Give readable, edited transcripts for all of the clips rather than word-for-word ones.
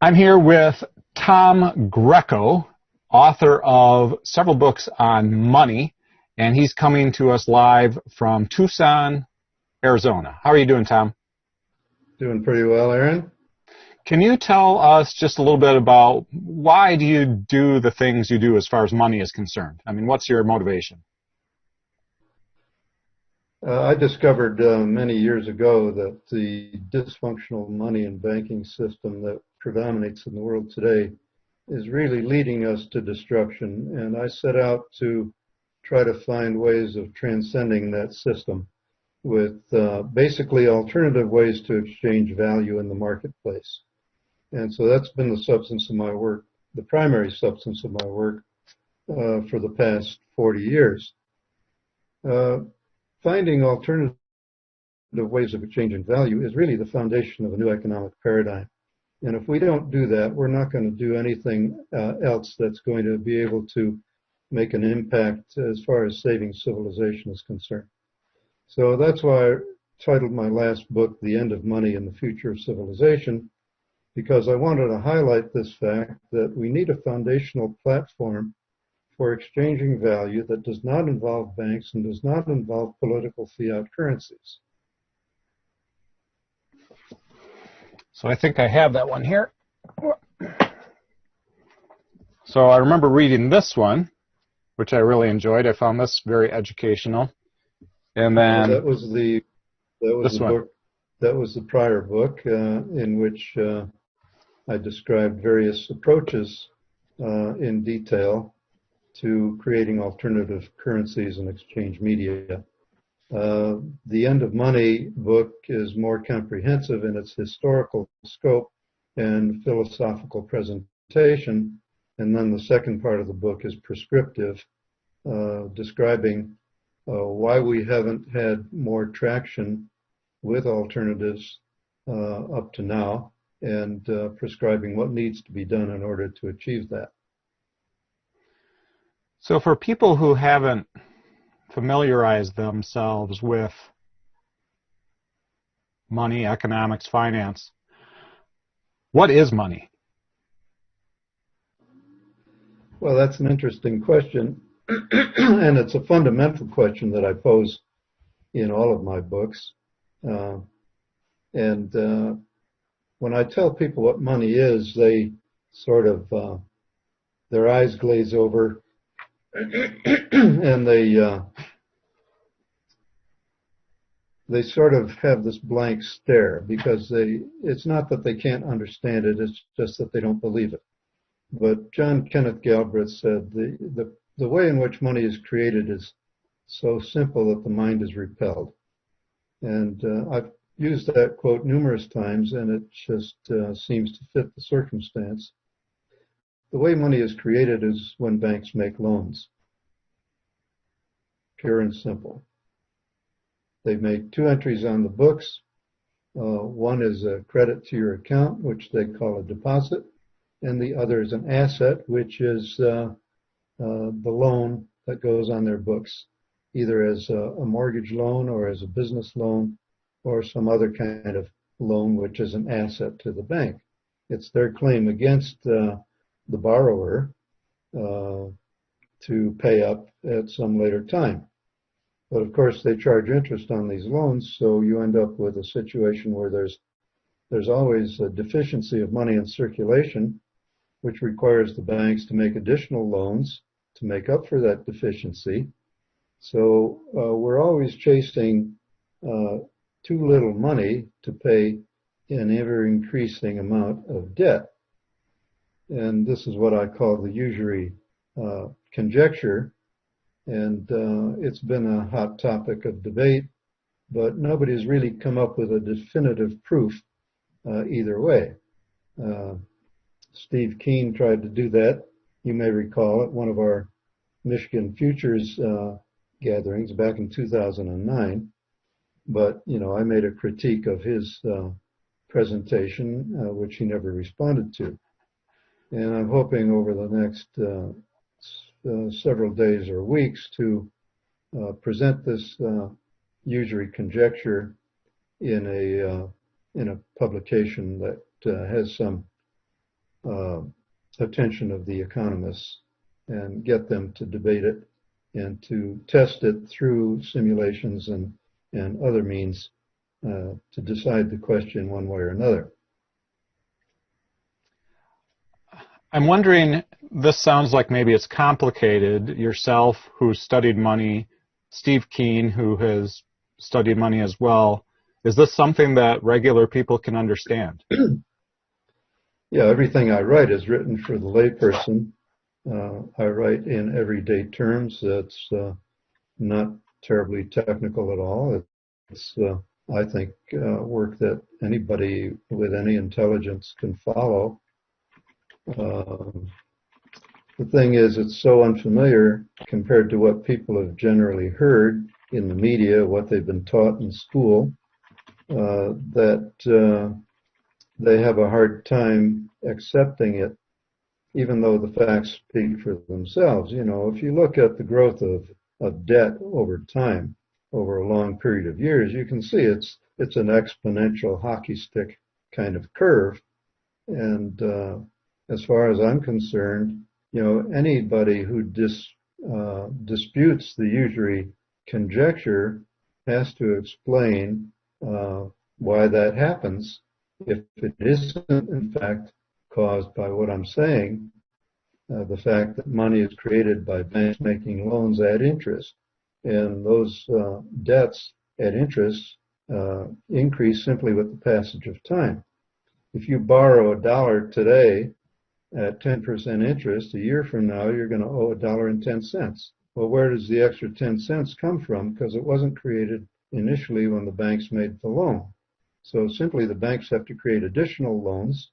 I'm here with Tom Greco, author of several books on money, and he's coming to us live from Tucson, Arizona. How are you doing, Tom? Doing pretty well, Aaron. Can you tell us just a little bit about why do you do the things you do as far as money is concerned? I mean, what's your motivation? I discovered many years ago that the dysfunctional money and banking system that predominates in the world today is really leading us to destruction, and I set out to try to find ways of transcending that system with basically alternative ways to exchange value in the marketplace. And so that's been the substance of my work, the primary substance of my work for the past 40 years. Finding alternative ways of exchanging value is really the foundation of a new economic paradigm. And if we don't do that, we're not going to do anything else that's going to be able to make an impact as far as saving civilization is concerned. So that's why I titled my last book, The End of Money and the Future of Civilization, because I wanted to highlight this fact that we need a foundational platform for exchanging value that does not involve banks and does not involve political fiat currencies. So I think I have that one here. So I remember reading this one, which I really enjoyed. I found this very educational. And then that was the book. That was the prior book in which I described various approaches in detail to creating alternative currencies and exchange media. The End of Money book is more comprehensive in its historical scope and philosophical presentation. And then the second part of the book is prescriptive, describing why we haven't had more traction with alternatives up to now, and prescribing what needs to be done in order to achieve that. So for people who haven't familiarized themselves with money, economics, finance, what is money? Well, that's an interesting question, and it's a fundamental question that I pose in all of my books. When I tell people what money is, they sort of, their eyes glaze over, and they sort of have this blank stare because it's not that they can't understand it, it's just that they don't believe it. But John Kenneth Galbraith said the way in which money is created is so simple that the mind is repelled. And I've used that quote numerous times, and it just seems to fit the circumstance. The way money is created is when banks make loans. Pure and simple. They make two entries on the books. One is a credit to your account, which they call a deposit, and the other is an asset, which is the loan that goes on their books, either as a mortgage loan or as a business loan or some other kind of loan, which is an asset to the bank. It's their claim against the borrower to pay up at some later time. But of course, they charge interest on these loans, so you end up with a situation where there's always a deficiency of money in circulation, which requires the banks to make additional loans to make up for that deficiency. So we're always chasing too little money to pay an ever-increasing amount of debt. And this is what I call the usury conjecture. And it's been a hot topic of debate, but nobody's really come up with a definitive proof either way. Steve Keen tried to do that, you may recall, at one of our Michigan Futures gatherings back in 2009. But, I made a critique of his presentation, which he never responded to. And I'm hoping over the next several days or weeks to present this usury conjecture in a publication that has some uh, attention of the economists and get them to debate it and to test it through simulations and other means to decide the question one way or another. I'm wondering, this sounds like maybe it's complicated. Yourself, who studied money, Steve Keen, who has studied money as well. Is this something that regular people can understand? Yeah, everything I write is written for the layperson. I write in everyday terms. That's not terribly technical at all. It's, I think, work that anybody with any intelligence can follow. The thing is, it's so unfamiliar compared to what people have generally heard in the media, what they've been taught in school, that they have a hard time accepting it, even though the facts speak for themselves. You know, if you look at the growth of debt over time, over a long period of years, you can see it's an exponential hockey stick kind of curve. And as far as I'm concerned, you know, anybody who disputes the usury conjecture has to explain why that happens. If it isn't, in fact, caused by what I'm saying, the fact that money is created by banks making loans at interest, and those debts at interest increase simply with the passage of time. If you borrow $1 today at 10% interest, a year from now you're going to owe $1.10. Well, where does the extra 10 cents come from? Because it wasn't created initially when the banks made the loan. So simply the banks have to create additional loans.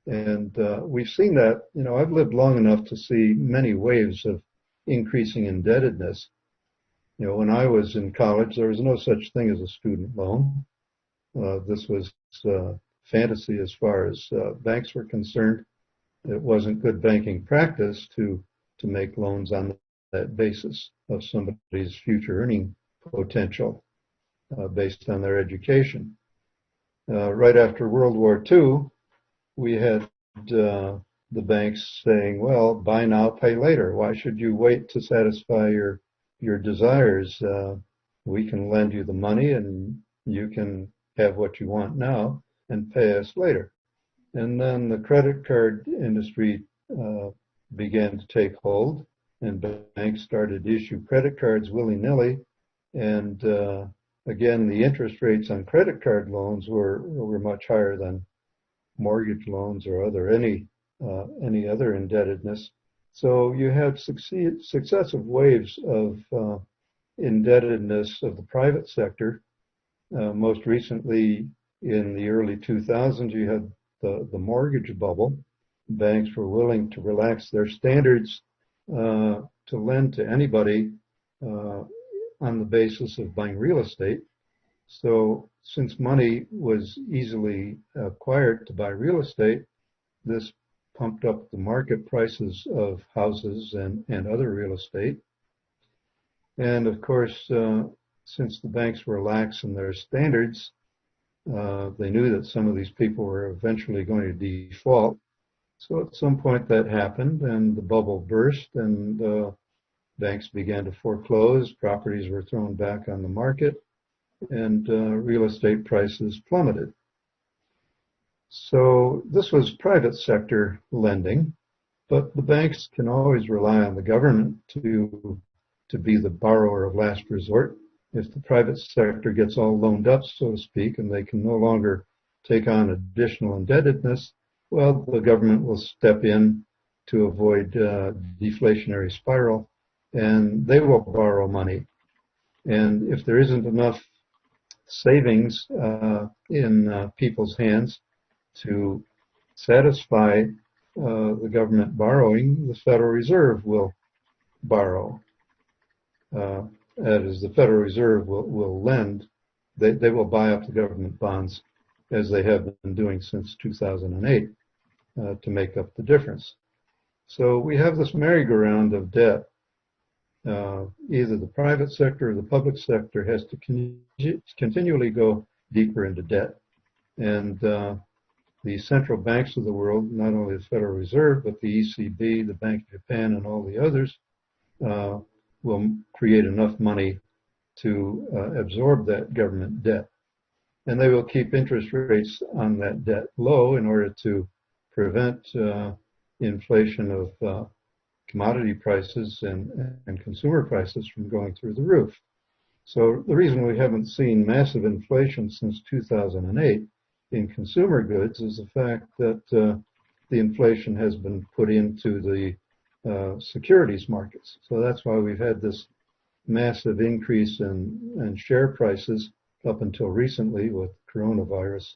And we've seen that. You know, I've lived long enough to see many waves of increasing indebtedness. You know, when I was in college, there was no such thing as a student loan. This was fantasy as far as banks were concerned. It wasn't good banking practice to make loans on that basis of somebody's future earning potential based on their education. Right after World War II, we had the banks saying, well, buy now, pay later. Why should you wait to satisfy your desires? We can lend you the money and you can have what you want now and pay us later. And then the credit card industry began to take hold, and banks started to issue credit cards willy-nilly. And again, the interest rates on credit card loans were much higher than mortgage loans or any other indebtedness. So you had successive waves of indebtedness of the private sector. Most recently, in the early 2000s, you had the mortgage bubble. Banks were willing to relax their standards to lend to anybody on the basis of buying real estate. So since money was easily acquired to buy real estate, this pumped up the market prices of houses and other real estate. And of course, since the banks were lax in their standards, they knew that some of these people were eventually going to default. So at some point that happened and the bubble burst and banks began to foreclose, properties were thrown back on the market, and real estate prices plummeted. So this was private sector lending, but the banks can always rely on the government to be the borrower of last resort. If the private sector gets all loaned up, so to speak, and they can no longer take on additional indebtedness, well, the government will step in to avoid deflationary spiral, and they will borrow money. And if there isn't enough savings in people's hands to satisfy the government borrowing, the Federal Reserve will borrow. That is, the Federal Reserve will lend. They will buy up the government bonds as they have been doing since 2008 to make up the difference. So we have this merry-go-round of debt. Either the private sector or the public sector has to continually go deeper into debt. And the central banks of the world, not only the Federal Reserve, but the ECB, the Bank of Japan, and all the others, will create enough money to absorb that government debt. And they will keep interest rates on that debt low in order to prevent inflation of commodity prices and consumer prices from going through the roof. So the reason we haven't seen massive inflation since 2008 in consumer goods is the fact that the inflation has been put into the securities markets. So that's why we've had this massive increase in share prices up until recently with coronavirus.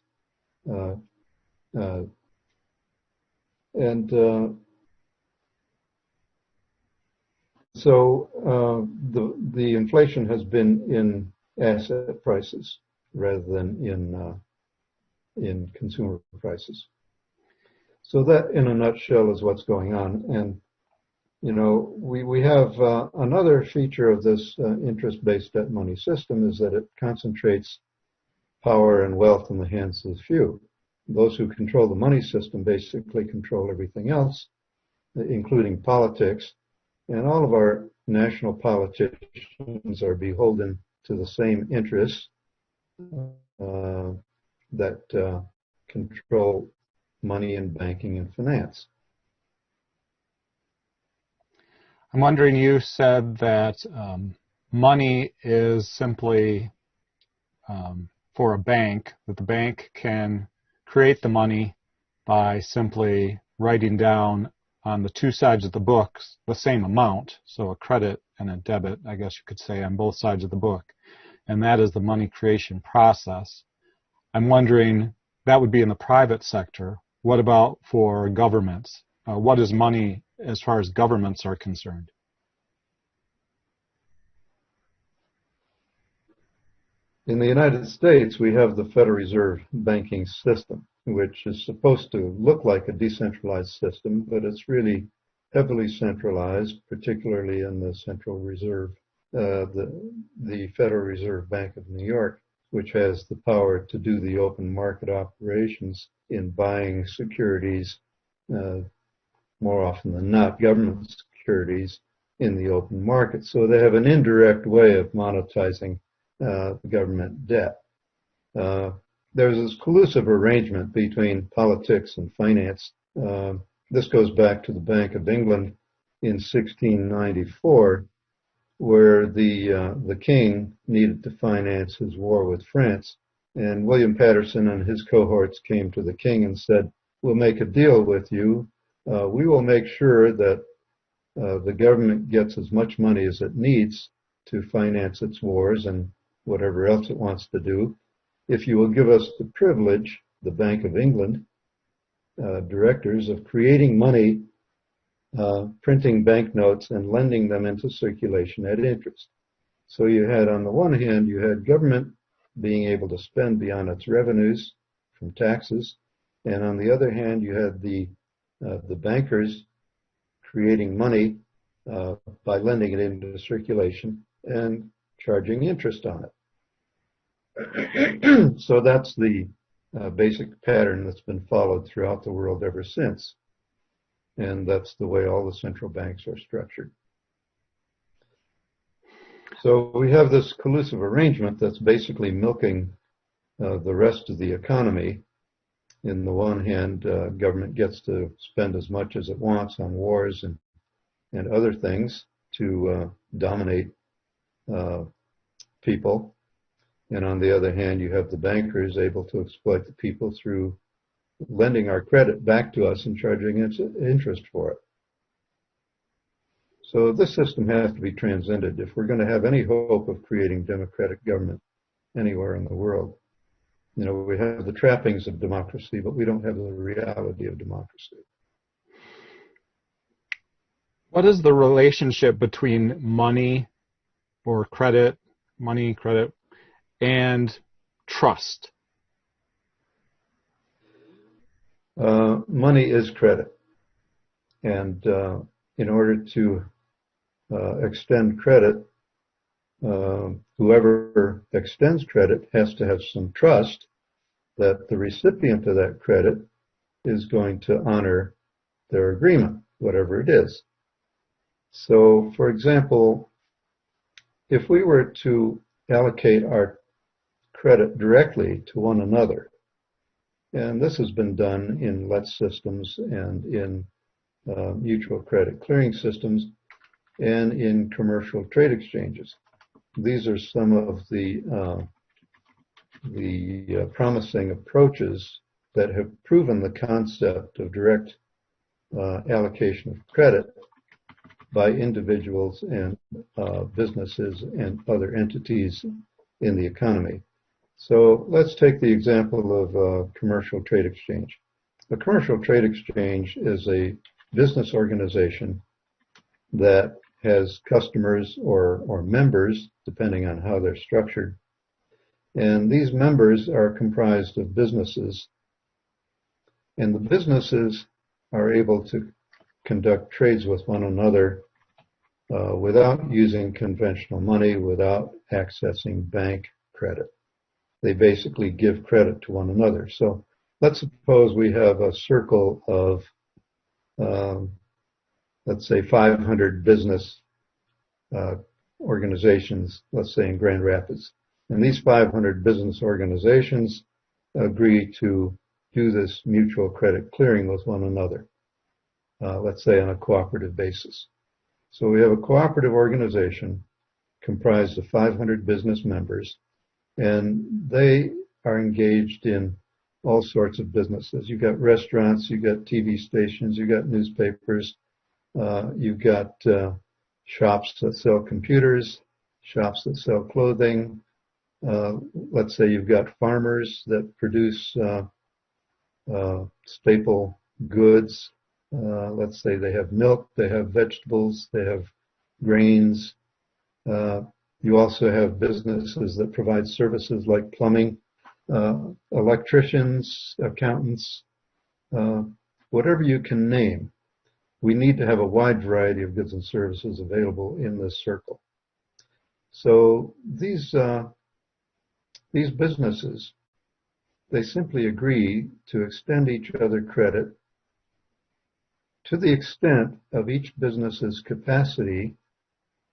So the inflation has been in asset prices rather than in consumer prices. So that, in a nutshell, is what's going on. And you know, we have another feature of this interest-based debt money system is that it concentrates power and wealth in the hands of the few. Those who control the money system basically control everything else, including politics. And all of our national politicians are beholden to the same interests that control money and banking and finance. I'm wondering, you said that money is simply for a bank, that the bank can create the money by simply writing down on the two sides of the books the same amount, so a credit and a debit, I guess you could say, on both sides of the book. And that is the money creation process. I'm wondering, that would be in the private sector. What about for governments? What is money as far as governments are concerned? In the United States, we have the Federal Reserve banking system, which is supposed to look like a decentralized system, but it's really heavily centralized, particularly in the Central Reserve, the Federal Reserve Bank of New York, which has the power to do the open market operations in buying securities, more often than not, government securities in the open market. So they have an indirect way of monetizing government debt. There's this collusive arrangement between politics and finance. This goes back to the Bank of England in 1694, where the king needed to finance his war with France. And William Patterson and his cohorts came to the king and said, "We'll make a deal with you. We will make sure that the government gets as much money as it needs to finance its wars and whatever else it wants to do, if you will give us the privilege, the Bank of England directors, of creating money, printing banknotes and lending them into circulation at interest." So you had, on the one hand, you had government being able to spend beyond its revenues from taxes, and on the other hand, you had the bankers creating money by lending it into circulation and charging interest on it. So that's the basic pattern that's been followed throughout the world ever since. And that's the way all the central banks are structured. So we have this collusive arrangement that's basically milking the rest of the economy. In the one hand, government gets to spend as much as it wants on wars and other things to dominate people. And on the other hand, you have the bankers able to exploit the people through lending our credit back to us and charging interest for it. So this system has to be transcended if we're going to have any hope of creating democratic government anywhere in the world. You know, we have the trappings of democracy, but we don't have the reality of democracy. What is the relationship between money or credit, and trust? Money is credit. And in order to extend credit, whoever extends credit has to have some trust that the recipient of that credit is going to honor their agreement, whatever it is. So, for example, if we were to allocate our credit directly to one another, and this has been done in LET systems and in mutual credit clearing systems and in commercial trade exchanges. These are some of the promising approaches that have proven the concept of direct allocation of credit by individuals and businesses and other entities in the economy. So let's take the example of a commercial trade exchange. A commercial trade exchange is a business organization that has customers or members, depending on how they're structured. And these members are comprised of businesses. And the businesses are able to conduct trades with one another without using conventional money, without accessing bank credit. They basically give credit to one another. So let's suppose we have a circle of, let's say, 500 business organizations, let's say in Grand Rapids. And these 500 business organizations agree to do this mutual credit clearing with one another, let's say on a cooperative basis. So we have a cooperative organization comprised of 500 business members, and they are engaged in all sorts of businesses. You've got restaurants, you've got TV stations, you've got newspapers, you've got shops that sell computers, shops that sell clothing. Let's say you've got farmers that produce staple goods. Let's say they have milk, they have vegetables, they have grains. You also have businesses that provide services like plumbing, electricians, accountants, whatever you can name. We need to have a wide variety of goods and services available in this circle. So these businesses, they simply agree to extend each other credit to the extent of each business's capacity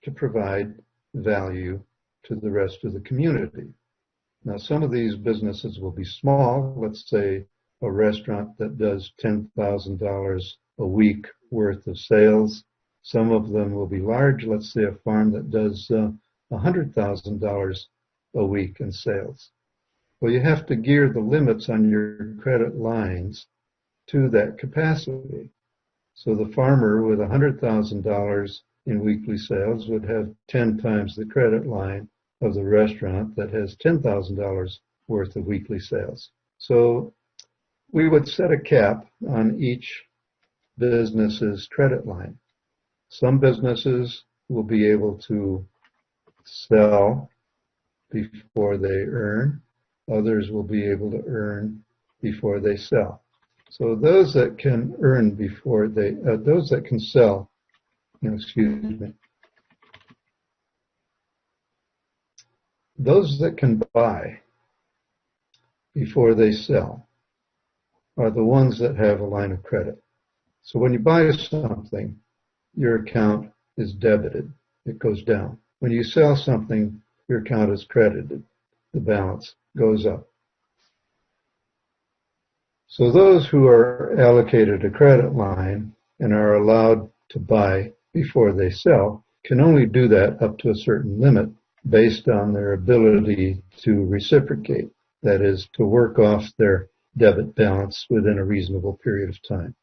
to provide value to the rest of the community. Now, some of these businesses will be small. Let's say a restaurant that does $10,000 a week worth of sales. Some of them will be large. Let's say a farm that does $100,000 a week in sales. Well, you have to gear the limits on your credit lines to that capacity. So the farmer with $100,000 in weekly sales would have 10 times the credit line of the restaurant that has $10,000 worth of weekly sales. So we would set a cap on each business's credit line. Some businesses will be able to sell before they earn. Others will be able to earn before they sell. So those that can earn before they, those that can sell, those that can buy before they sell are the ones that have a line of credit. So when you buy something, your account is debited. It goes down. When you sell something, your account is credited. The balance goes up. So those who are allocated a credit line and are allowed to buy before they sell can only do that up to a certain limit based on their ability to reciprocate, that is, to work off their debit balance within a reasonable period of time.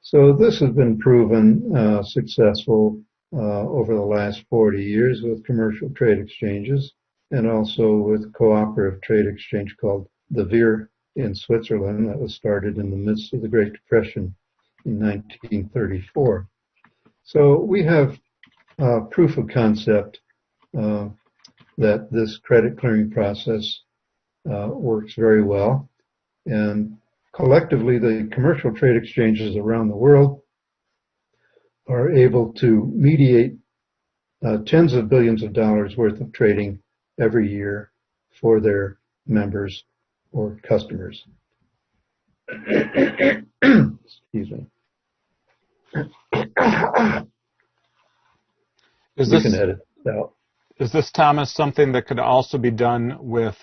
So this has been proven successful over the last 40 years with commercial trade exchanges and also with a cooperative trade exchange called the VIR in Switzerland that was started in the midst of the Great Depression in 1934. So we have proof of concept that this credit clearing process works very well. And collectively, the commercial trade exchanges around the world are able to mediate tens of billions of dollars worth of trading every year for their members or customers. Excuse me. Is We can this, edit it out. is this, Thomas, something that could also be done with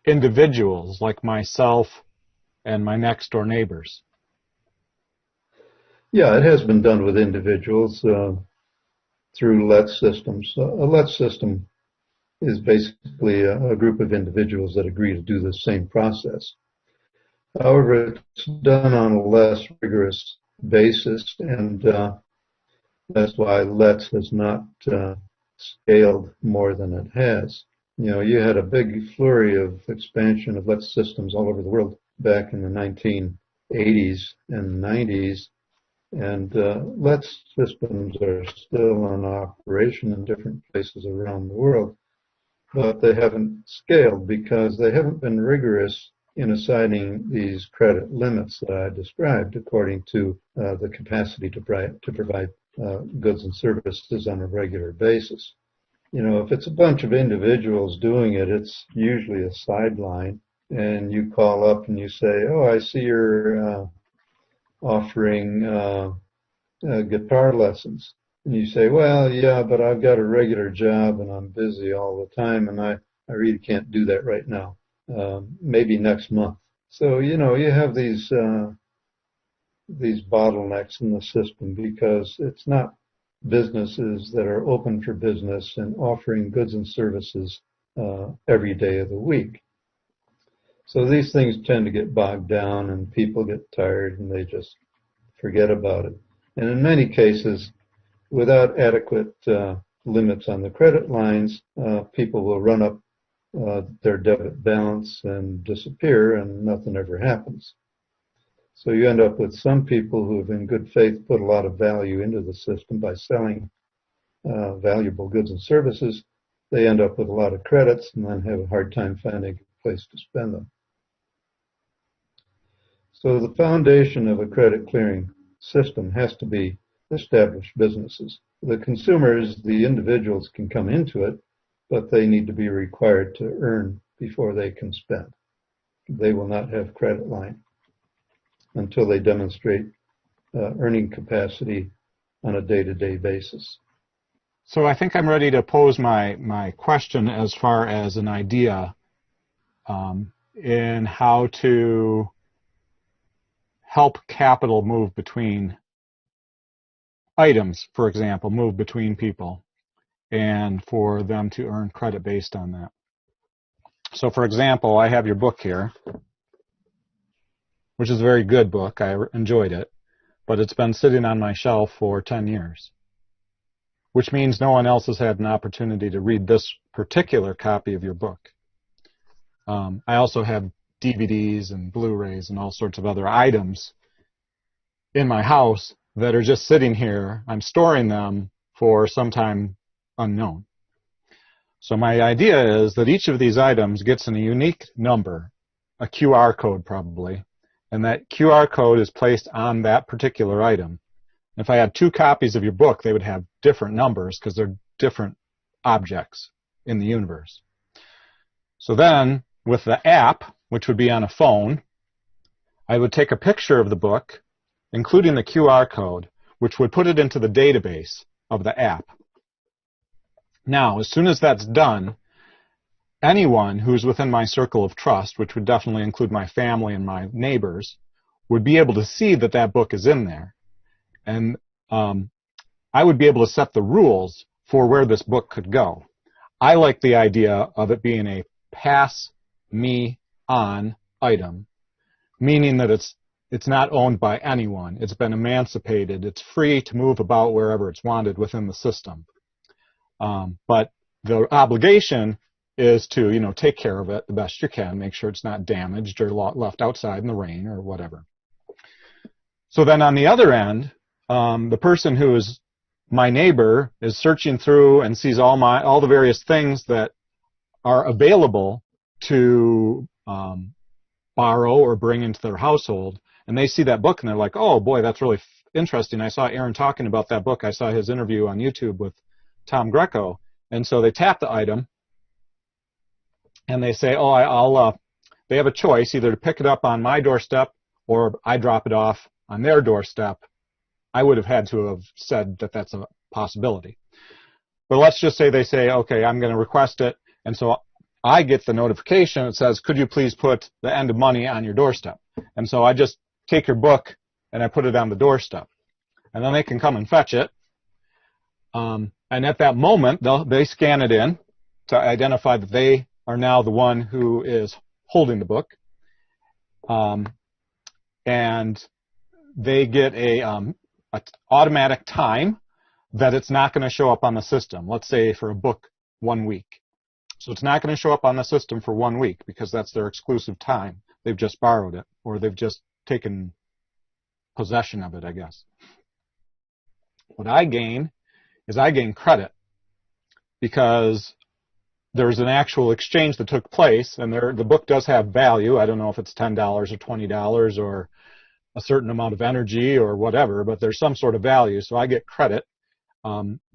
individuals like myself and my next door neighbors? Yeah, it has been done with individuals through let systems. A let system is basically a group of individuals that agree to do the same process. However, it's done on a less rigorous basis, and that's why LETS has not scaled more than it has. You know, you had a big flurry of expansion of LETS systems all over the world back in the 1980s and 90s, and LETS systems are still in operation in different places around the world, but they haven't scaled because they haven't been rigorous in assigning these credit limits that I described according to the capacity to provide goods and services on a regular basis. You know, if it's a bunch of individuals doing it, it's usually a sideline, and you call up and you say, "Oh, I see you're offering guitar lessons." And you say, "Well, yeah, but I've got a regular job and I'm busy all the time, and I really can't do that right now. Maybe next month." So, you know, you have these bottlenecks in the system because it's not businesses that are open for business and offering goods and services every day of the week. So these things tend to get bogged down and people get tired and they just forget about it. And in many cases, without adequate limits on the credit lines, people will run up their debit balance and disappear and nothing ever happens. So you end up with some people who have in good faith put a lot of value into the system by selling valuable goods and services. They end up with a lot of credits and then have a hard time finding a place to spend them. So the foundation of a credit clearing system has to be established businesses. The consumers, the individuals can come into it, but they need to be required to earn before they can spend. They will not have credit line until they demonstrate earning capacity on a day-to-day basis. So I think I'm ready to pose my question as far as an idea in how to help capital move between items, for example, move between people, and for them to earn credit based on that. So, for example, I have your book here, which is a very good book. I enjoyed it, but it's been sitting on my shelf for 10 years, which means no one else has had an opportunity to read this particular copy of your book. I also have DVDs and Blu-rays and all sorts of other items in my house that are just sitting here. I'm storing them for some time unknown. So my idea is that each of these items gets a unique number, a QR code probably, and that QR code is placed on that particular item. If I had 2 copies of your book, they would have different numbers because they're different objects in the universe. So then, with the app, which would be on a phone, I would take a picture of the book, including the QR code, which would put it into the database of the app. Now, as soon as that's done, anyone who's within my circle of trust, which would definitely include my family and my neighbors, would be able to see that that book is in there. And I would be able to set the rules for where this book could go. I like the idea of it being a pass me on item, meaning that it's not owned by anyone. It's been emancipated. It's free to move about wherever it's wanted within the system. But the obligation is to, you know, take care of it the best you can, make sure it's not damaged or left outside in the rain or whatever. So then on the other end, the person who is my neighbor is searching through and sees all the various things that are available to borrow or bring into their household, and they see that book and they're like, "Oh boy, that's really interesting. I saw Aaron talking about that book. I saw his interview on YouTube with Tom Greco." And so they tap the item and they say, "Oh, they have a choice either to pick it up on my doorstep or I drop it off on their doorstep. I would have had to have said that that's a possibility. But let's just say they say, okay, I'm going to request it, and so I get the notification that says, could you please put the end of money on your doorstep? And so I just take your book and I put it on the doorstep. And then they can come and fetch it. And at that moment, they scan it in to identify that they are now the one who is holding the book. And they get a automatic time that it's not going to show up on the system. Let's say for a book, 1 week. So it's not going to show up on the system for 1 week because that's their exclusive time. They've just borrowed it, or they've just taken possession of it, I guess. What I gain is I gain credit because there's an actual exchange that took place, and the book does have value. I don't know if it's $10 or $20 or a certain amount of energy or whatever, but there's some sort of value, so I get credit.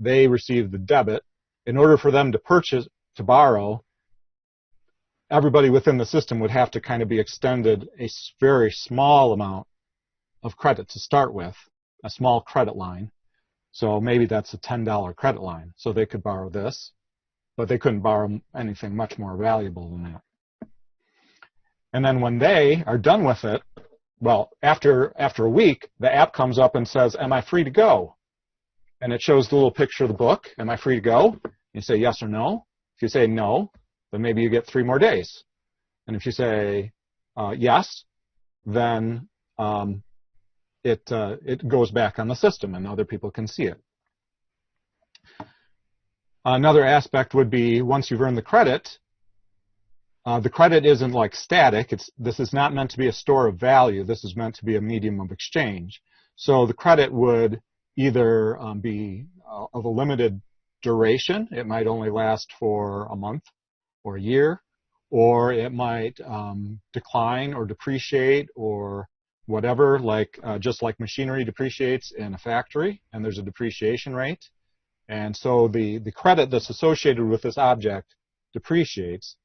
They receive the debit. In order for them to borrow, everybody within the system would have to kind of be extended a very small amount of credit to start with, a small credit line. So maybe that's a $10 credit line. So they could borrow this, but they couldn't borrow anything much more valuable than that. And then when they are done with it, well, after a week, the app comes up and says, am I free to go? And it shows the little picture of the book. Am I free to go? You say yes or no. If you say no, then maybe you get 3 more days. And if you say yes, then it goes back on the system and other people can see it. Another aspect would be once you've earned the credit isn't like static. This is not meant to be a store of value. This is meant to be a medium of exchange. So the credit would either be of a limited duration. It might only last for a month or a year, or it might decline or depreciate or whatever, just like machinery depreciates in a factory, and there's a depreciation rate. And so the credit that's associated with this object depreciates,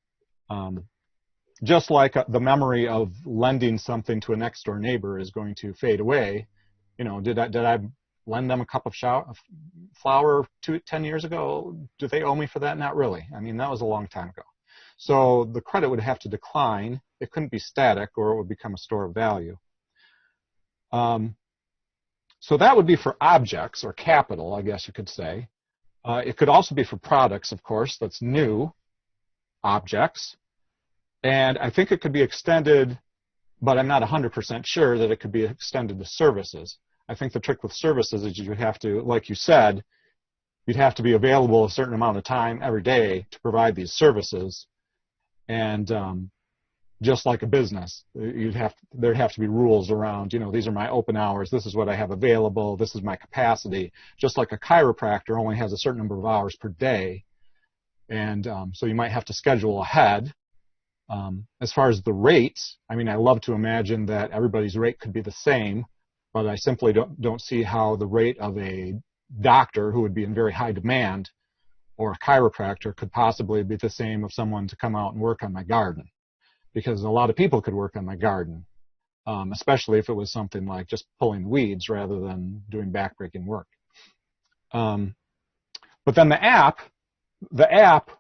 just like the memory of lending something to a next door neighbor is going to fade away. You know, did I lend them a cup of flour 10 years ago? Do they owe me for that? Not really. I mean, that was a long time ago. So the credit would have to decline. It couldn't be static, or it would become a store of value. So that would be for objects, or capital, I guess you could say. It could also be for products, of course, that's new objects. And I think it could be extended, but I'm not 100% sure that it could be extended to services. I think the trick with services is you have to, like you said, you'd have to be available a certain amount of time every day to provide these services. And just like a business, there'd have to be rules around, these are my open hours, this is what I have available, this is my capacity. Just like a chiropractor only has a certain number of hours per day. And so you might have to schedule ahead. As far as the rates, I mean, I love to imagine that everybody's rate could be the same, but I simply don't see how the rate of a doctor who would be in very high demand or a chiropractor could possibly be the same of someone to come out and work on my garden, because a lot of people could work on my garden, especially if it was something like just pulling weeds rather than doing backbreaking work. But then the app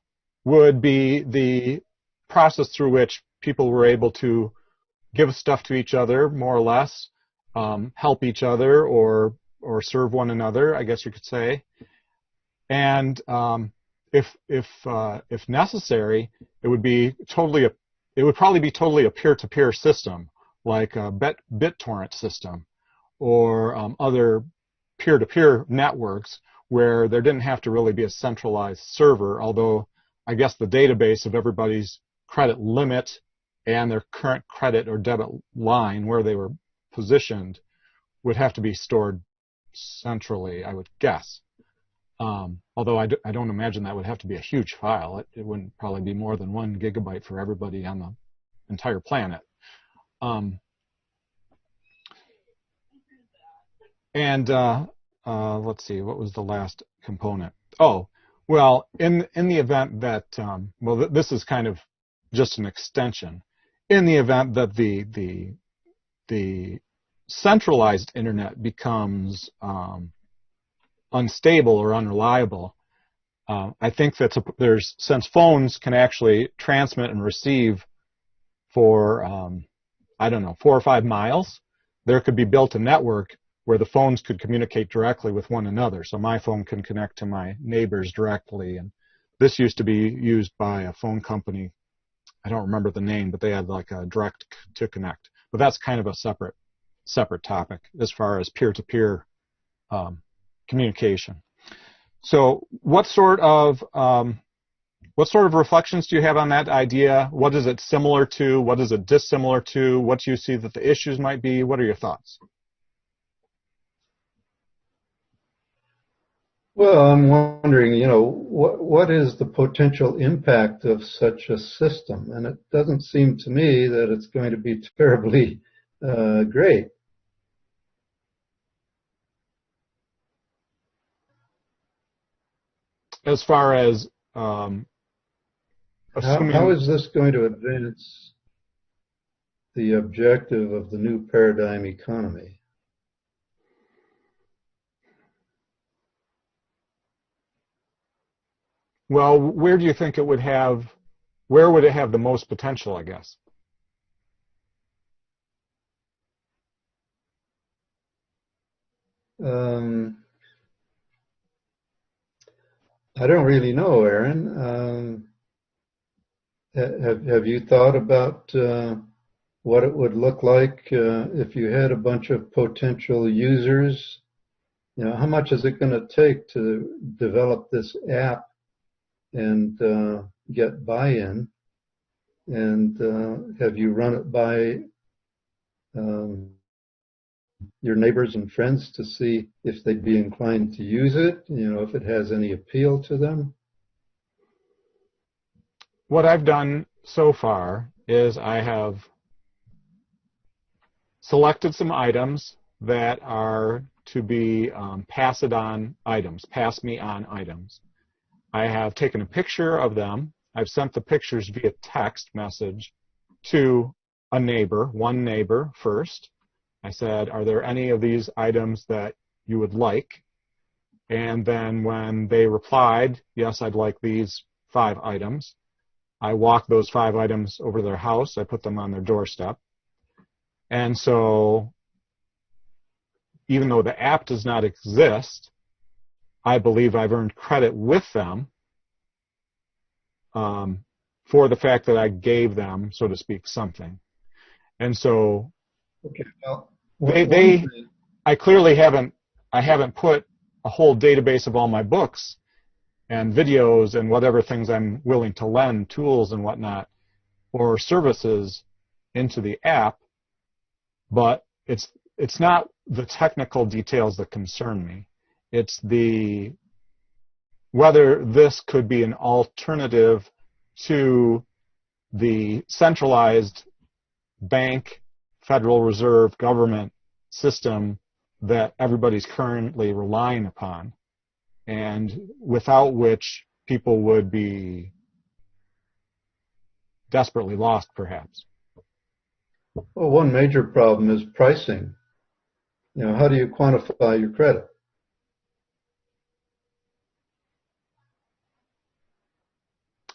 would be the process through which people were able to give stuff to each other, more or less, help each other, or serve one another, I guess you could say. And if necessary, it would probably be totally a peer-to-peer system, like a BitTorrent system, or other peer-to-peer networks where there didn't have to really be a centralized server, although I guess the database of everybody's credit limit and their current credit or debit line, where they were positioned, would have to be stored centrally, I would guess. Although I don't imagine that would have to be a huge file. It wouldn't probably be more than 1 gigabyte for everybody on the entire planet. Let's see, what was the last component? Oh, well, in the event that, this is kind of just an extension. in the event that the centralized internet becomes unstable or unreliable, I think that since phones can actually transmit and receive for I don't know, 4 or 5 miles, there could be built a network where the phones could communicate directly with one another. So my phone can connect to my neighbor's directly, and this used to be used by a phone company. I don't remember the name, but they had like a direct to connect. But that's kind of a separate topic as far as peer-to-peer communication. So what sort of reflections do you have on that idea? What is it similar to? What is it dissimilar to? What do you see that the issues might be? What are your thoughts? Well, I'm wondering, what is the potential impact of such a system? And it doesn't seem to me that it's going to be terribly great. As far as how is this going to advance the objective of the new paradigm economy? Well, where do you think it would have, where would it have the most potential, I guess? I don't really know, Aaron. Have you thought about what it would look like if you had a bunch of potential users? How much is it going to take to develop this app and get buy-in? And have you run it by your neighbors and friends to see if they'd be inclined to use it, if it has any appeal to them? What I've done so far is I have selected some items that are to be pass-it-on items, pass-me-on items. I have taken a picture of them. I've sent the pictures via text message to a neighbor, one neighbor first. I said, are there any of these items that you would like? And then when they replied, yes, I'd like these 5 items, I walked those 5 items over to their house. I put them on their doorstep. And so even though the app does not exist, I believe I've earned credit with them for the fact that I gave them, so to speak, something. And so okay, well, I clearly haven't put a whole database of all my books and videos and whatever things I'm willing to lend, tools and whatnot, or services into the app, but it's not the technical details that concern me. It's whether this could be an alternative to the centralized bank, Federal Reserve, government system that everybody's currently relying upon, and without which people would be desperately lost, perhaps. Well, one major problem is pricing. How do you quantify your credit?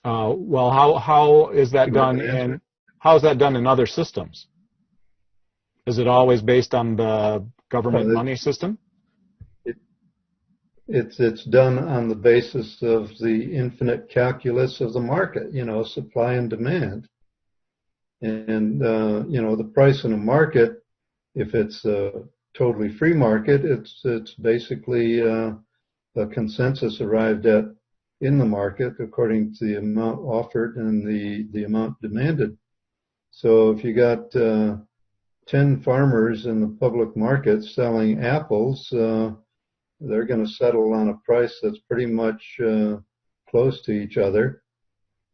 Well, how is that done in other systems? Is it always based on the government money system? It's done on the basis of the infinite calculus of the market, supply and demand. And the price in a market, if it's a totally free market, it's basically a consensus arrived at in the market according to the amount offered and the amount demanded. So if you got 10 farmers in the public market selling apples, they're going to settle on a price that's pretty much close to each other.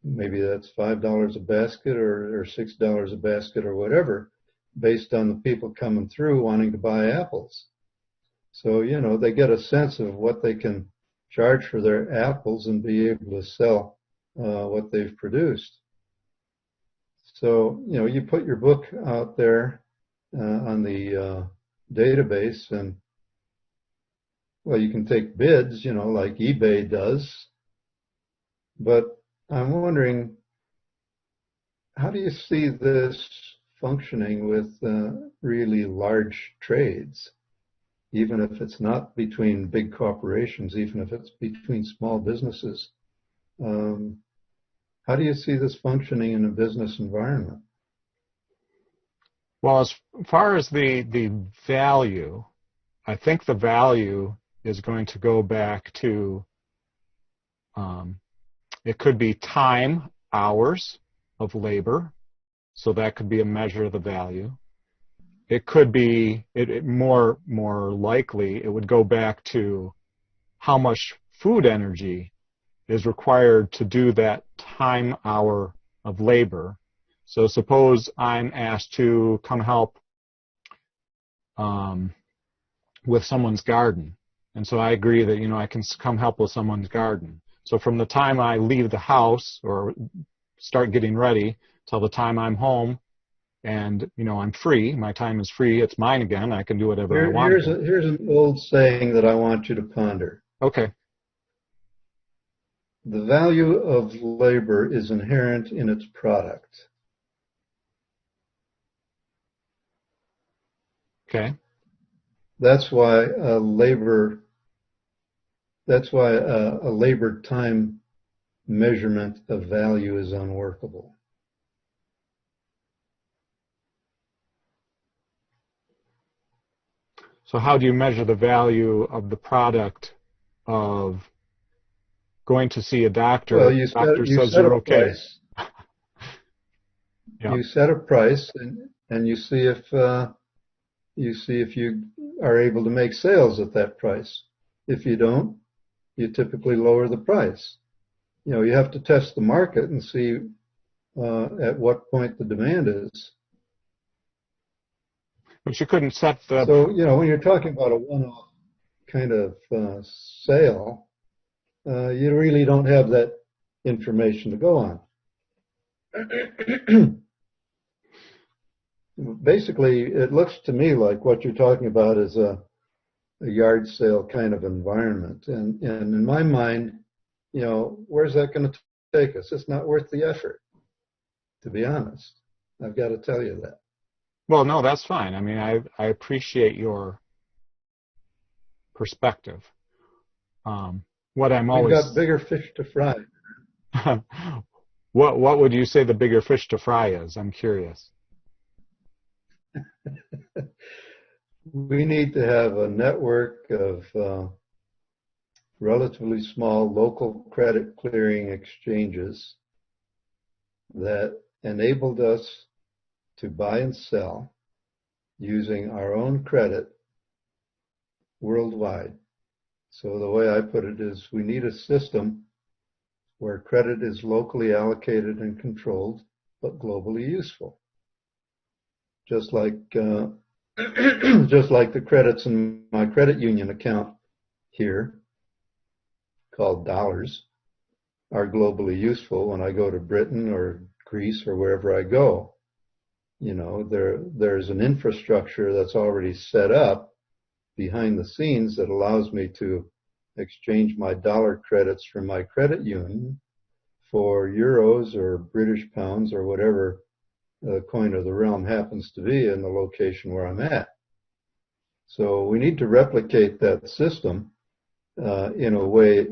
Maybe that's $5 a basket or $6 a basket or whatever, based on the people coming through wanting to buy apples. So, they get a sense of what they can charge for their apples and be able to sell what they've produced. So, you put your book out there on the database, and well, you can take bids, like eBay does. But I'm wondering, how do you see this functioning with really large trades, even if it's not between big corporations, even if it's between small businesses? How do you see this functioning in a business environment? Well, as far as the value, I think the value is going to go back to, it could be time, hours of labor, so that could be a measure of the value. It could be, more likely, it would go back to how much food energy is required to do that time hour of labor. So suppose I'm asked to come help with someone's garden. And so I agree that, I can come help with someone's garden. So from the time I leave the house or start getting ready till the time I'm home and, I'm free, my time is free, it's mine again, I can do whatever I want. Here's an old saying that I want you to ponder. Okay. The value of labor is inherent in its product. Okay. That's why a labor time measurement of value is unworkable. So how do you measure the value of the product of going to see a doctor? Well, you set a price. Yeah. You set a price, and you see if you are able to make sales at that price. If you don't, you typically lower the price. You have to test the market and see at what point the demand is. But you couldn't set the... So, when you're talking about a one-off kind of sale, you really don't have that information to go on. Basically, it looks to me like what you're talking about is a yard sale kind of environment. And in my mind, where's that going to take us? It's not worth the effort, to be honest. I've got to tell you that. Well, no, that's fine. I mean, I appreciate your perspective. What I'm always... We've got bigger fish to fry. What would you say the bigger fish to fry is? I'm curious. We need to have a network of relatively small local credit clearing exchanges that enabled us to buy and sell using our own credit worldwide. So the way I put it is we need a system where credit is locally allocated and controlled, but globally useful. Just like the credits in my credit union account here, called dollars, are globally useful when I go to Britain or Greece or wherever I go. There's an infrastructure that's already set up behind the scenes that allows me to exchange my dollar credits from my credit union for euros or British pounds or whatever the coin of the realm happens to be in the location where I'm at. So we need to replicate that system in a way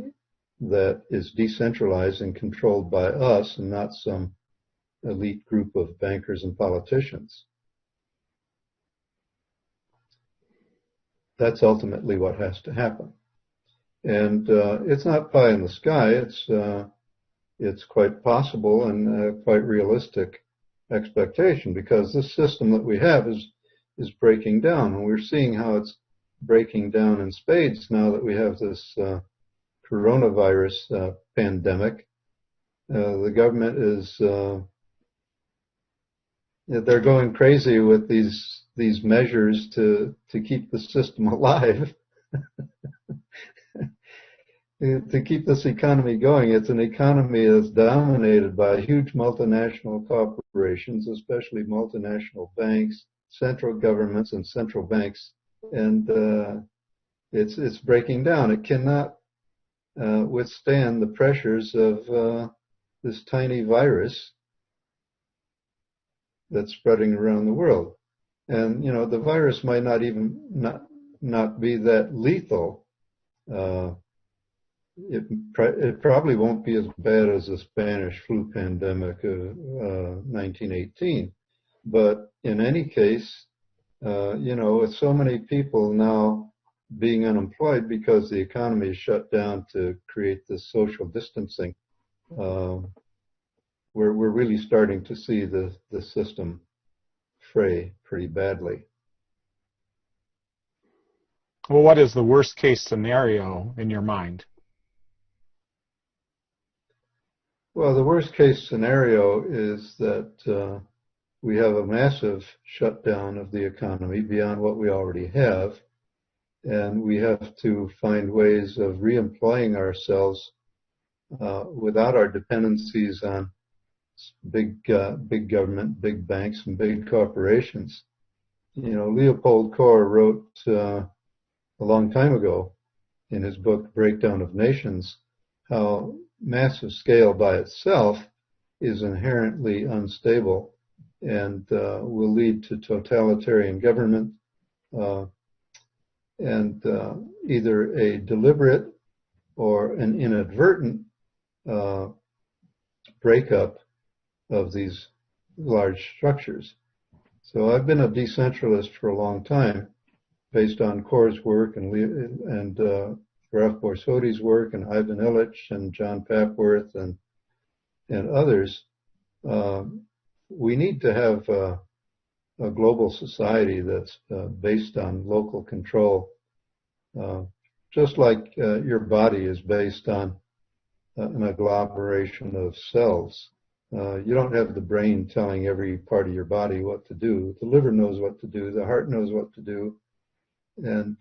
that is decentralized and controlled by us and not some elite group of bankers and politicians. That's ultimately what has to happen. And it's not pie in the sky. It's quite possible and quite realistic expectation, because this system that we have is breaking down, and we're seeing how it's breaking down in spades now that we have this coronavirus pandemic. The government is they're going crazy with these measures to keep the system alive. To keep this economy going. It's an economy that's dominated by huge multinational corporations corporations, especially multinational banks, central governments, and central banks, and it's breaking down. It cannot withstand the pressures of this tiny virus that's spreading around the world. And the virus might not even not be that lethal. It probably won't be as bad as the Spanish flu pandemic of 1918. But in any case, with so many people now being unemployed because the economy is shut down to create this social distancing, we're really starting to see the system fray pretty badly. Well, what is the worst case scenario in your mind? Well, the worst case scenario is that we have a massive shutdown of the economy beyond what we already have, and we have to find ways of reemploying ourselves without our dependencies on big government, big banks, and big corporations. Leopold Kohr wrote a long time ago in his book Breakdown of Nations how massive scale by itself is inherently unstable and will lead to totalitarian government and either a deliberate or an inadvertent breakup of these large structures. So I've been a decentralist for a long time, based on Kohr's work and Graf Borsodi's work and Ivan Illich and John Papworth and others. We need to have a global society that's based on local control, just like your body is based on an agglomeration of cells. You don't have the brain telling every part of your body what to do. The liver knows what to do. The heart knows what to do. And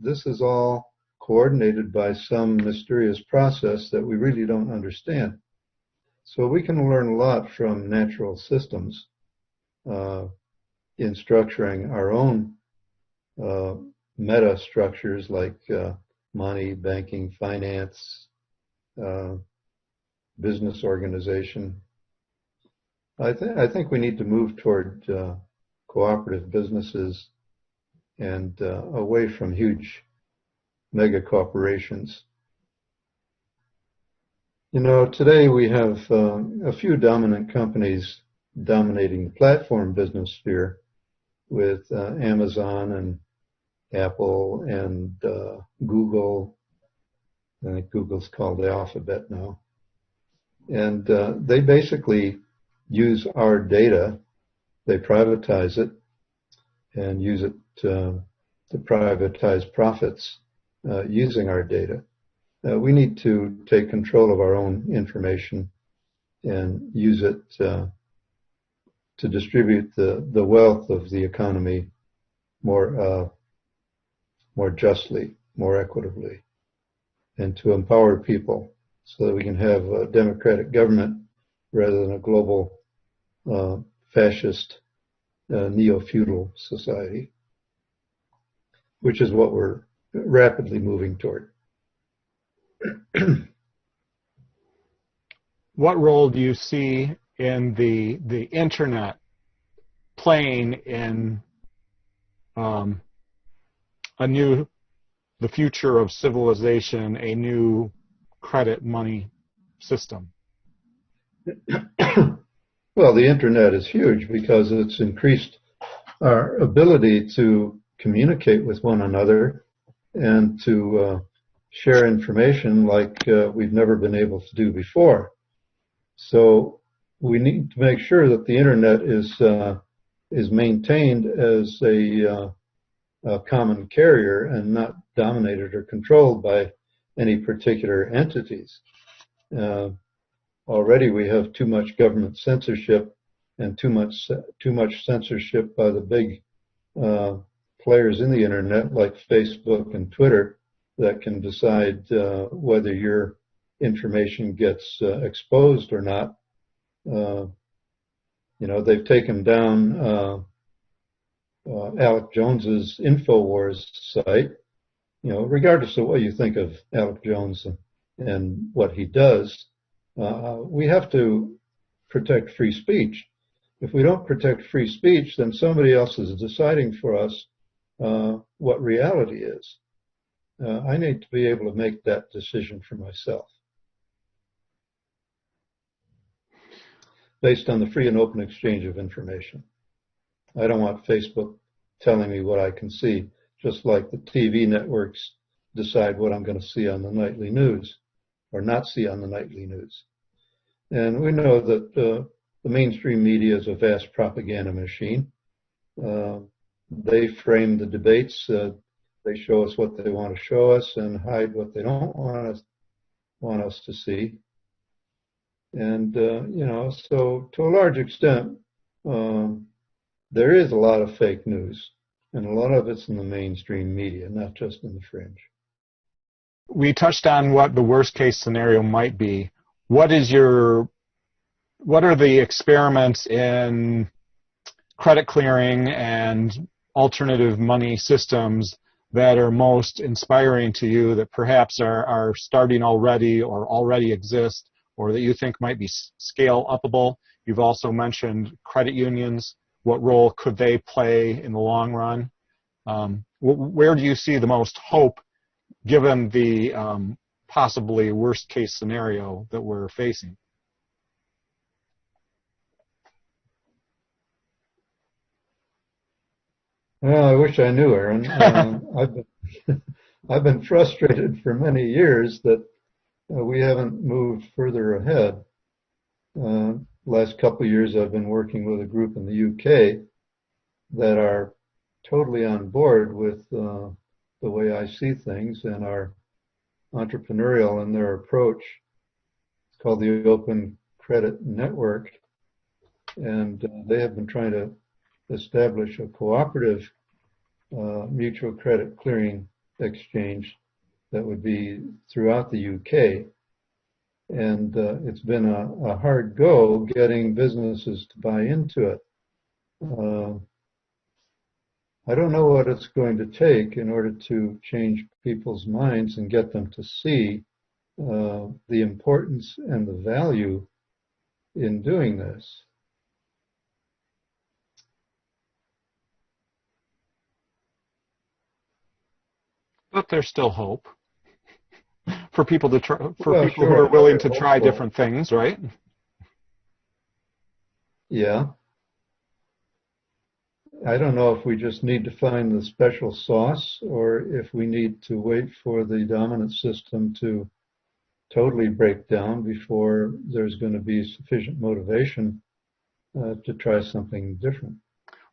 this is all coordinated by some mysterious process that we really don't understand. So we can learn a lot from natural systems in structuring our own meta structures like money, banking, finance, business organization. I think we need to move toward cooperative businesses and away from huge mega corporations. Today we have a few dominant companies dominating the platform business sphere with Amazon and Apple and Google. I think Google's called the Alphabet now. And they basically use our data, they privatize it, and use it to privatize profits using our data. We need to take control of our own information and use it to distribute the wealth of the economy more justly, more equitably, and to empower people so that we can have a democratic government rather than a global fascist neo-feudal society, which is what we're rapidly moving toward. What role do you see in the internet playing in the future of civilization, a new credit money system? Well, the internet is huge because it's increased our ability to communicate with one another and to share information like we've never been able to do before. So we need to make sure that the internet is maintained as a common carrier and not dominated or controlled by any particular entities. Already we have too much government censorship and too much censorship by the big players in the internet like Facebook and Twitter that can decide whether your information gets exposed or not. They've taken down Alec Jones's InfoWars site. Regardless of what you think of Alec Jones and what he does, we have to protect free speech. If we don't protect free speech, then somebody else is deciding for us what reality is. I need to be able to make that decision for myself based on the free and open exchange of information. I don't want Facebook telling me what I can see, just like the TV networks decide what I'm going to see on the nightly news or not see on the nightly news. And we know that the mainstream media is a vast propaganda machine. They frame the debates. They show us what they want to show us and hide what they don't want us to see. And, so to a large extent, there is a lot of fake news, and a lot of it's in the mainstream media, not just in the fringe. We touched on what the worst case scenario might be. What are the experiments in credit clearing and alternative money systems that are most inspiring to you, that perhaps are starting already or already exist, or that you think might be scale upable? You've also mentioned credit unions. What role could they play in the long run? Where do you see the most hope given the possibly worst case scenario that we're facing? Well, I wish I knew, Aaron. I've been frustrated for many years that we haven't moved further ahead. Last couple of years, I've been working with a group in the UK that are totally on board with the way I see things and are entrepreneurial in their approach. It's called the Open Credit Network, and they have been trying to establish a cooperative mutual credit clearing exchange that would be throughout the UK. And it's been a hard go getting businesses to buy into it. I don't know what it's going to take in order to change people's minds and get them to see the importance and the value in doing this. But there's still hope for people to try, Well, people sure, who are willing to hopeful. try different things, right? Yeah. I don't know if we just need to find the special sauce or if we need to wait for the dominant system to totally break down before there's going to be sufficient motivation to try something different.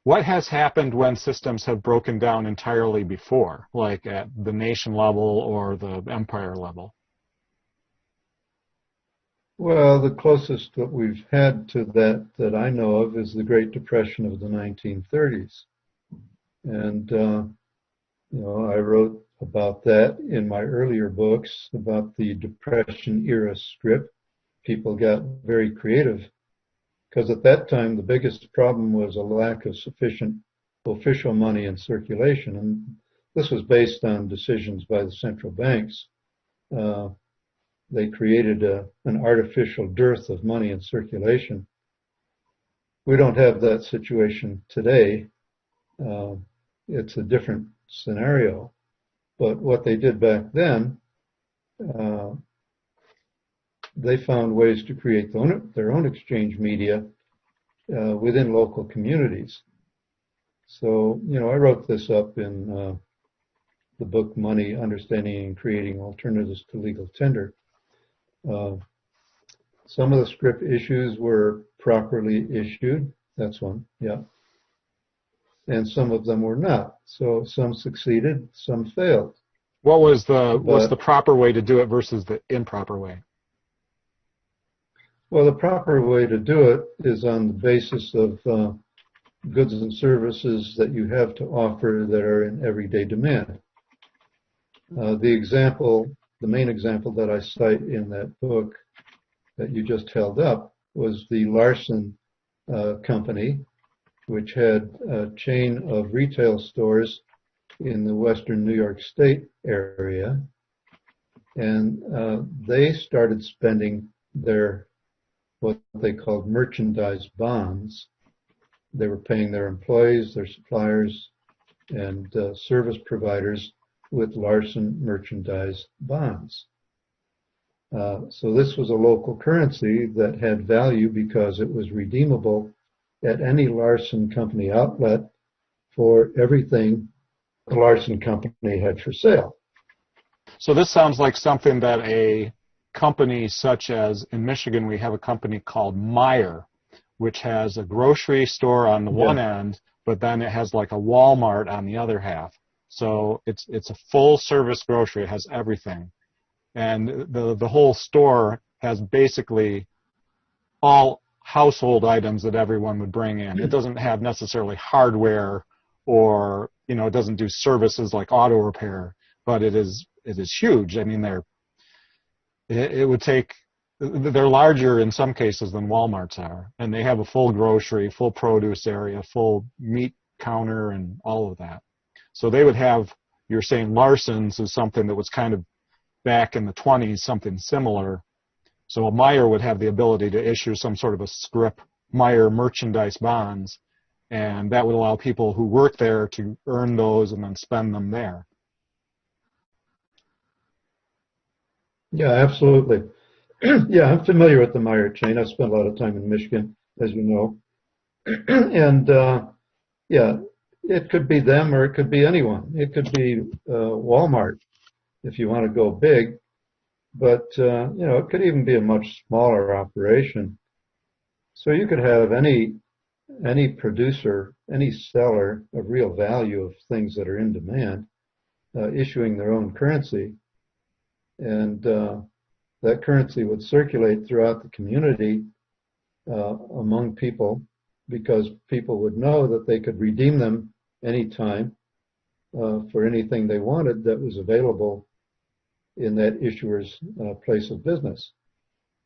What has happened when systems have broken down entirely before, like at the nation level or the empire level? Well, the closest that we've had to that I know of is the Great Depression of the 1930s. And, I wrote about that in my earlier books about the Depression era script. People got very creative because at that time the biggest problem was a lack of sufficient official money in circulation. And this was based on decisions by the central banks. They created an artificial dearth of money in circulation. We don't have that situation today. It's a different scenario. But what they did back then, they found ways to create their own exchange media within local communities. So, I wrote this up in the book Money, Understanding and Creating Alternatives to Legal Tender. Some of the script issues were properly issued. That's one, yeah. And some of them were not. So some succeeded, some failed. What's the proper way to do it versus the improper way? Well, the proper way to do it is on the basis of goods and services that you have to offer that are in everyday demand. The main example that I cite in that book that you just held up was the Larson company, which had a chain of retail stores in the western New York State area. And they started spending their, what they called merchandise bonds. They were paying their employees, their suppliers, and service providers with Larson merchandise bonds. So this was a local currency that had value because it was redeemable at any Larson Company outlet for everything the Larson Company had for sale. So this sounds like something that a company such as in Michigan, we have a company called Meijer, which has a grocery store on the one end, but then it has like a Walmart on the other half. So it's a full service grocery. It has everything. And the whole store has basically all household items that everyone would bring in. It doesn't have necessarily hardware or, you know, it doesn't do services like auto repair, but it is huge. I mean, they're larger in some cases than Walmart's are, and they have a full grocery, full produce area, full meat counter, and all of that. So they would have, you're saying Larson's is something that was kind of back in the 20s, something similar. So a Meijer would have the ability to issue some sort of a scrip Meijer merchandise bonds, and that would allow people who work there to earn those and then spend them there. Yeah, absolutely. Yeah, I'm familiar with the Meijer chain. I've spent a lot of time in Michigan, as you know. And yeah, it could be them or it could be anyone. It could be Walmart if you want to go big. But, you know, it could even be a much smaller operation. So you could have any producer, any seller of real value of things that are in demand, issuing their own currency. And that currency would circulate throughout the community among people because people would know that they could redeem them anytime for anything they wanted that was available in that issuer's place of business.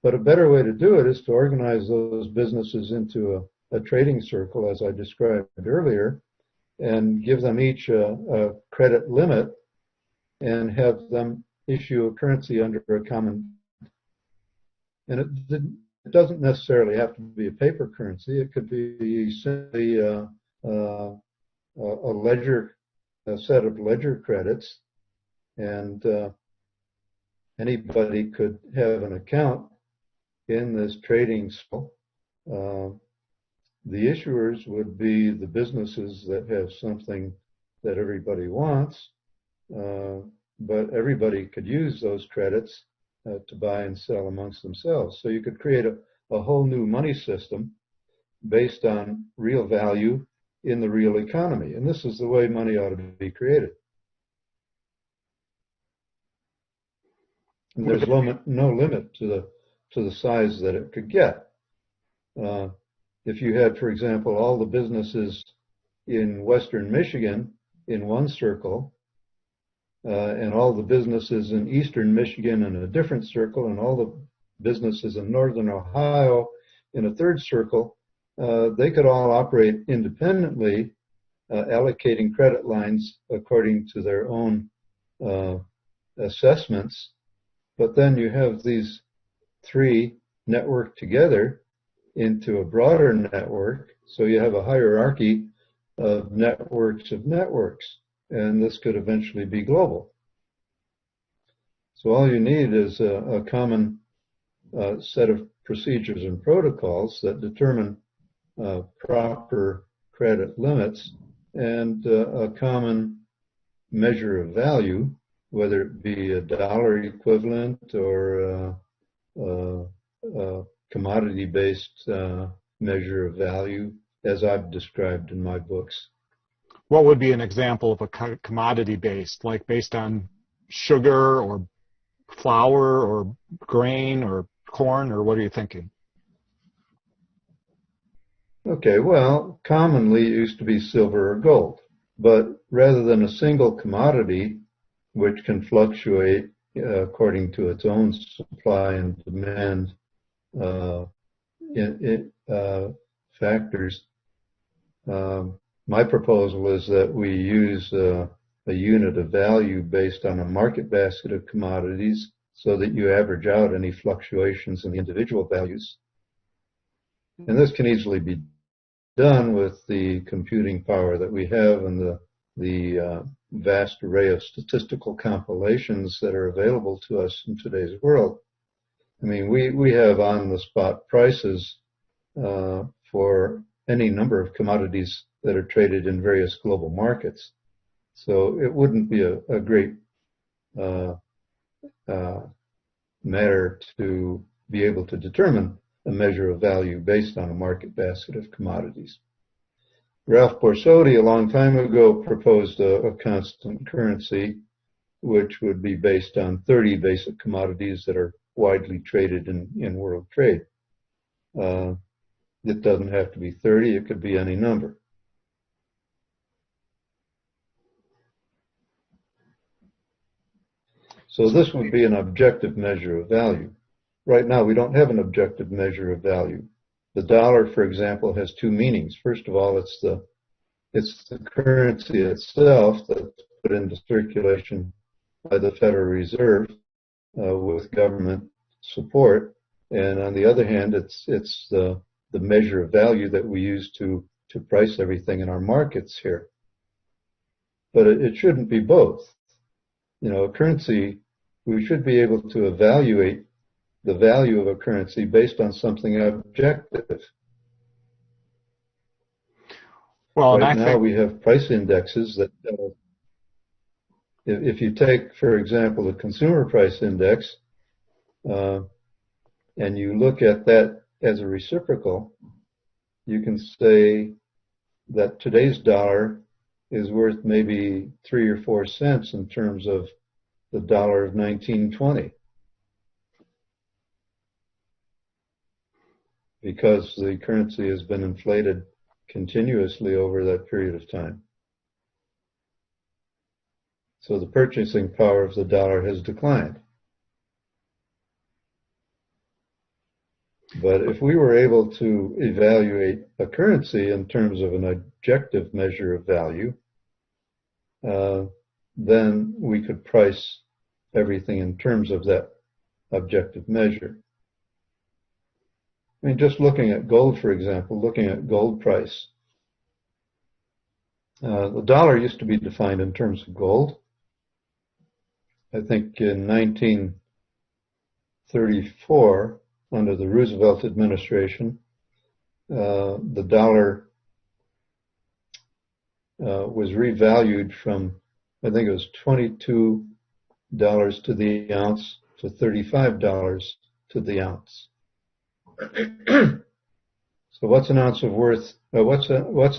But a better way to do it is to organize those businesses into a trading circle, as I described earlier, and give them each a credit limit and have them issue a currency under a common. And it doesn't necessarily have to be a paper currency. It could be simply a set of ledger credits, and anybody could have an account in this trading circle. The issuers would be the businesses that have something that everybody wants, but everybody could use those credits to buy and sell amongst themselves. So you could create a whole new money system based on real value in the real economy. And this is the way money ought to be created. And there's no limit to the size that it could get. If you had, for example, all the businesses in western Michigan in one circle, and all the businesses in eastern Michigan in a different circle, and all the businesses in northern Ohio in a third circle, they could all operate independently, allocating credit lines according to their own assessments. But then you have these three networked together into a broader network, so you have a hierarchy of networks, and this could eventually be global. So all you need is a common set of procedures and protocols that determine proper credit limits and a common measure of value, whether it be a dollar equivalent or a commodity-based measure of value, as I've described in my books. What would be an example of a commodity-based, like based on sugar or flour or grain or corn, or what are you thinking? Okay, well, commonly it used to be silver or gold, but rather than a single commodity, which can fluctuate according to its own supply and demand factors. My proposal is that we use a unit of value based on a market basket of commodities so that you average out any fluctuations in the individual values. And this can easily be done with the computing power that we have and the vast array of statistical compilations that are available to us in today's world. I mean, we have on-the-spot prices for any number of commodities that are traded in various global markets. So it wouldn't be a great matter to be able to determine a measure of value based on a market basket of commodities. Ralph Borsodi, a long time ago, proposed a constant currency which would be based on 30 basic commodities that are widely traded in world trade. It doesn't have to be 30, it could be any number. So this would be an objective measure of value. Right now, we don't have an objective measure of value. The dollar, for example, has two meanings. First of all, it's the currency itself that's put into circulation by the Federal Reserve with government support. And on the other hand, it's the measure of value that we use to price everything in our markets here. But it shouldn't be both. You know, a currency, we should be able to evaluate the value of a currency based on something objective. Well, right now we have price indexes that, if you take, for example, the consumer price index, and you look at that as a reciprocal, you can say that today's dollar is worth maybe 3 or 4 cents in terms of the dollar of 1920. Because the currency has been inflated continuously over that period of time. So the purchasing power of the dollar has declined. But if we were able to evaluate a currency in terms of an objective measure of value, then we could price everything in terms of that objective measure. I mean, just looking at gold, for example, looking at gold price. The dollar used to be defined in terms of gold. I think in 1934, under the Roosevelt administration, the dollar was revalued from, I think it was $22 to the ounce to $35 to the ounce. So what's an ounce of what's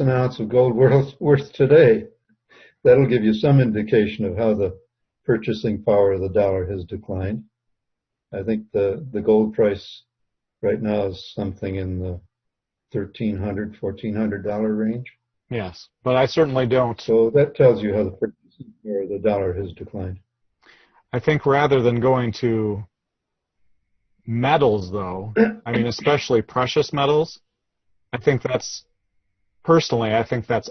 an ounce of gold worth today? That'll give you some indication of how the purchasing power of the dollar has declined. I think the gold price right now is something in the $1,300, $1,400 range. Yes, but I certainly don't. So that tells you how the purchasing power of the dollar has declined. I think rather than going to metals, though, I mean, especially precious metals, I think that's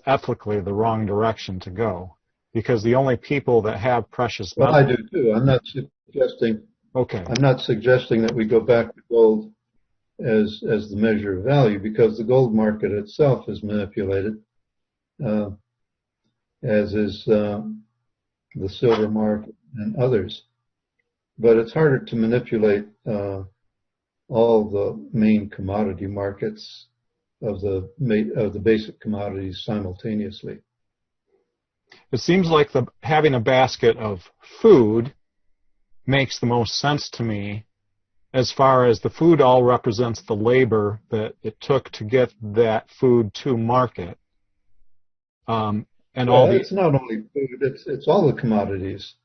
ethically the wrong direction to go, because the only people that have precious metals... Well, I do too. I'm not suggesting that we go back to gold as the measure of value, because the gold market itself is manipulated, as is the silver market and others. But it's harder to manipulate all the main commodity markets of the basic commodities simultaneously. It seems like having a basket of food makes the most sense to me, as far as the food all represents the labor that it took to get that food to market. It's not only food, it's all the commodities.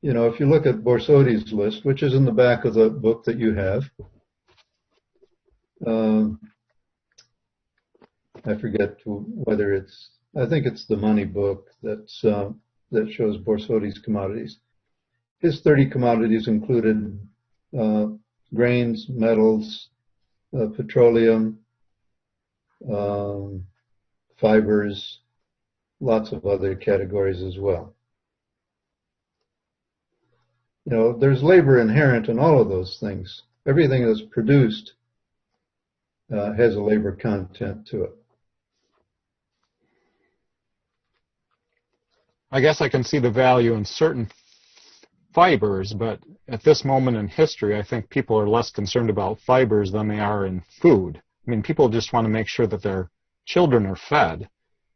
You know, if you look at Borsodi's list, which is in the back of the book that you have, I forget whether I think it's the money book that shows Borsodi's commodities. His 30 commodities included grains, metals, petroleum, um, fibers, lots of other categories as well. You know, there's labor inherent in all of those things. Everything that's produced has a labor content to it. I guess I can see the value in certain fibers, but at this moment in history, I think people are less concerned about fibers than they are in food. I mean, people just want to make sure that their children are fed.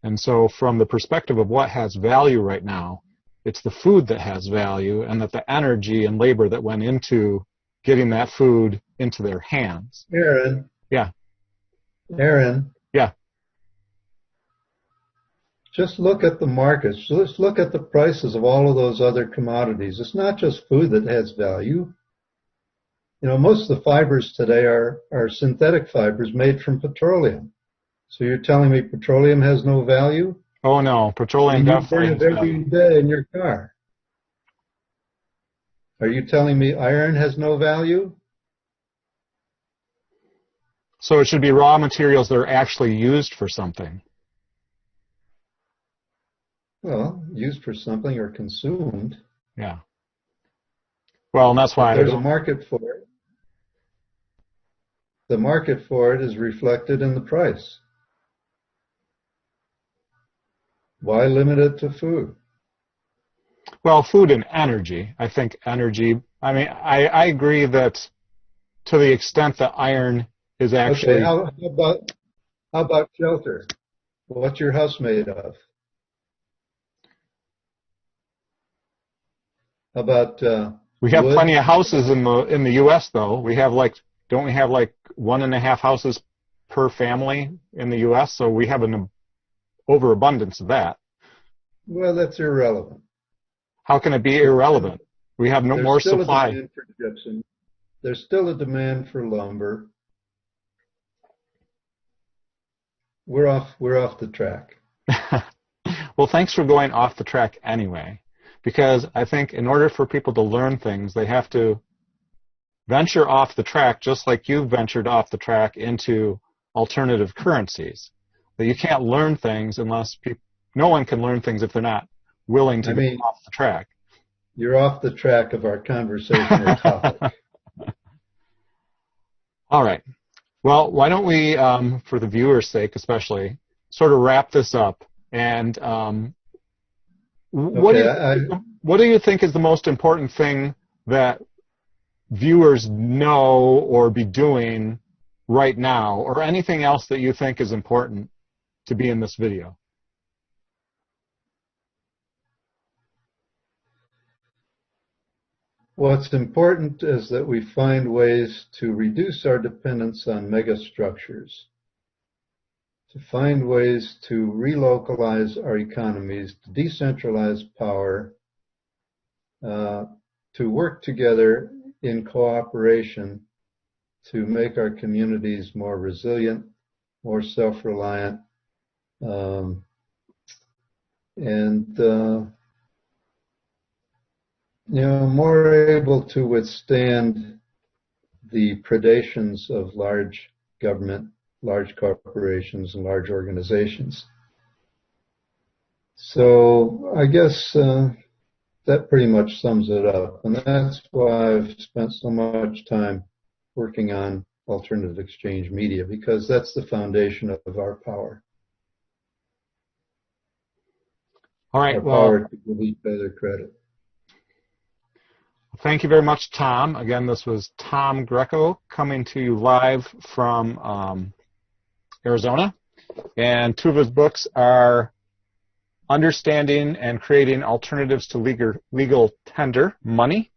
And so from the perspective of what has value right now, it's the food that has value, and that the energy and labor that went into getting that food into their hands. Aaron. Yeah. Aaron. Yeah. Just look at the markets. Let's look at the prices of all of those other commodities. It's not just food that has value. You know, most of the fibers today are synthetic fibers made from petroleum. So you're telling me petroleum has no value? Oh no, petroleum definitely has value. Every day in your car. Are you telling me iron has no value? So it should be raw materials that are actually used for something. Well, used for something or consumed. Yeah. Well, and that's why there's a market for it. The market for it is reflected in the price. Why limit it to food? Well, food and energy. I think energy, I mean, I agree that to the extent that iron is actually... Okay, how about shelter? What's your house made of? How about we have wood? plenty of houses in the U.S. though. We have don't we have 1.5 houses per family in the U.S.? So we have an overabundance of that. Well, that's irrelevant. How can it be irrelevant? We have no more supply. There's still a demand for lumber. We're off the track. Well, thanks for going off the track anyway, because I think in order for people to learn things, they have to venture off the track, just like you've ventured off the track into alternative currencies. But you can't learn things unless no one can learn things if they're not willing to go off the track. You're off the track of our conversational topic. All right. Well, why don't we, for the viewer's sake especially, sort of wrap this up? And what do you think is the most important thing that viewers know or be doing right now, or anything else that you think is important to be in this video? What's important is that we find ways to reduce our dependence on megastructures, to find ways to relocalize our economies, to decentralize power, to work together in cooperation to make our communities more resilient, more self-reliant, and more able to withstand the predations of large government, large corporations, and large organizations. So I guess that pretty much sums it up. And that's why I've spent so much time working on alternative exchange media, because that's the foundation of our power. All right. Our power to give each other credit. Thank you very much, Tom. Again, this was Tom Greco coming to you live from Arizona. And two of his books are Understanding and Creating Alternatives to Legal Tender, Money,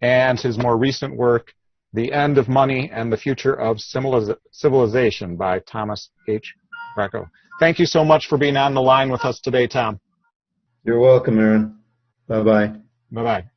and his more recent work, The End of Money and the Future of Civilization by Thomas H. Greco. Thank you so much for being on the line with us today, Tom. You're welcome, Aaron. Bye-bye. Bye-bye.